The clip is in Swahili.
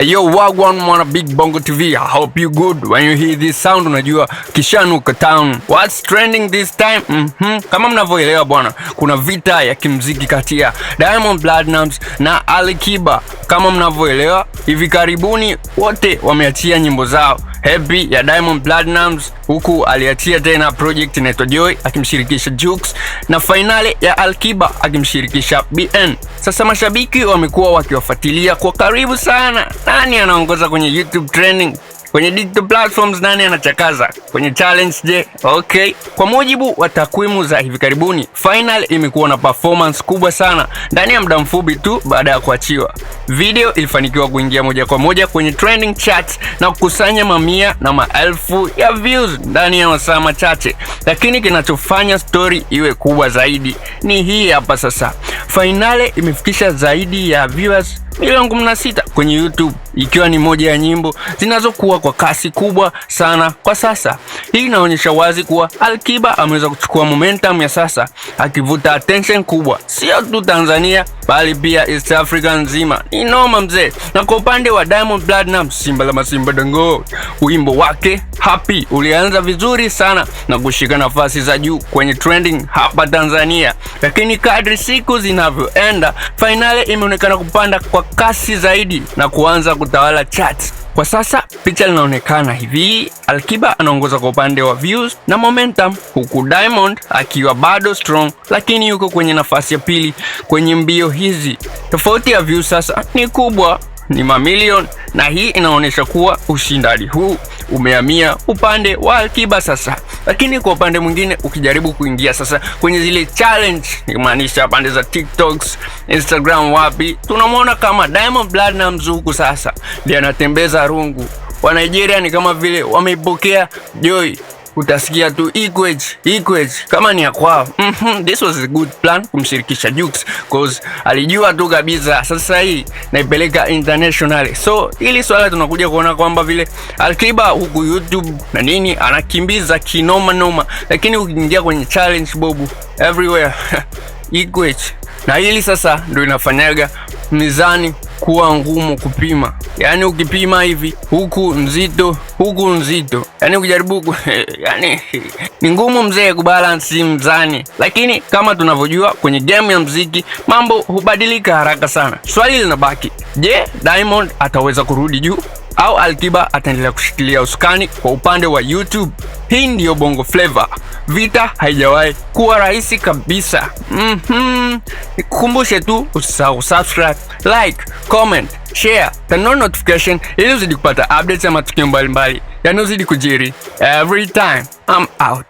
Yo, wagwan mwana Big Bongo TV. I hope you good. When you hear this sound unajua kishanuka town. What's trending this time? Kama mnavyoelewa bwana, kuna vita ya kimziki kati ya Diamond Platnumz na Alikiba. Kama mnavyoelewa, hivi karibuni wote wameachia nyimbo zao. Happy ya Diamond Platnumz, huku aliachia tena project inaitwa Joy akimshirikisha Jux, na finale ya Alikiba akimshirikisha BN. Sasa mashabiki wamekuwa wakiwafuatilia kwa karibu sana. Nani anaongoza kwenye YouTube trending? Kwenye digital platforms nani anachakaza? Kwenye challenge je? Okay. Kwa mujibu wa takwimu za hivi karibuni, final imekuwa na performance kubwa sana ndani ya muda mfupi tu baada ya kuachiwa. Video ilifanikiwa kuingia moja kwa moja kwenye trending charts na kukusanya mamia na maelfu ya views ndani ya masaa machache. Lakini kinachofanya story iwe kubwa zaidi ni hii hapa sasa. Finale imefikisha zaidi ya viewers milioni 16 kwenye YouTube, ikiwa ni moja ya nyimbo zinazokuwa kwa kasi kubwa sana kwa sasa. Hii inaonyesha wazi kuwa Alikiba ameweza kuchukua momentum ya sasa, akivuta attention kubwa sio tu Tanzania bali pia East Africa nzima. Ni noma mzee. Na kwa upande wa Diamond Platnumz, Simba la Masimba Dango, wimbo wake Happy ulianza vizuri sana na kushika nafasi za juu kwenye trending hapa Tanzania, lakini kadri siku zinavyoenda, finale imeonekana kupanda kwa kasi zaidi na kuanza kutawala charts. Kwa sasa picha linaonekana hivi: Alikiba anaongoza kwa upande wa views na momentum, huku Diamond akiwa bado strong lakini yuko kwenye nafasi ya pili kwenye mbio hizi. Tofauti ya views sasa ni kubwa, ni mamilioni, na hii inaonyesha kuwa ushindani huu umehamia upande wa Alikiba sasa. Lakini kwa upande mwingine, ukijaribu kuingia sasa kwenye zile challenge, nimaanisha pande za TikToks, Instagram, wapi, tunamwona kama Diamond Platnumz huku sasa ndiye anatembeza rungu. Wa Nigeria ni kama vile wameipokea Joy, utasikia tu equage kama ni ya kwao. This was a good plan kumshirikisha Jux, cause alijua tu kabisa sasa hii naipeleka international. So ili swala tunakuja kuona kwamba vile Alikiba huku YouTube na nini anakimbiza kinoma noma, lakini ukiingia kwenye challenge bobu everywhere equage. Na hili sasa ndio inafanyaga mizani kuwa ngumu kupima. Yani ukipima hivi, huku nzito, yani ukijaribu yani ni ngumu mzee kubalance mzani. Lakini kama tunavyojua kwenye game ya muziki, mambo hubadilika haraka sana. Swali linabaki, je, Diamond ataweza kurudi juu au Alikiba ataendelea kushikilia usukani kwa upande wa YouTube? Hii ndiyo Bongo Flavor. Vita haijawahi kuwa rahisi kabisa. Nikukumbushe tu usisahau subscribe, like, comment, share, turn on notification ili uzidi kupata updates ya matukio mbalimbali yanayozidi kujiri every time. I'm out.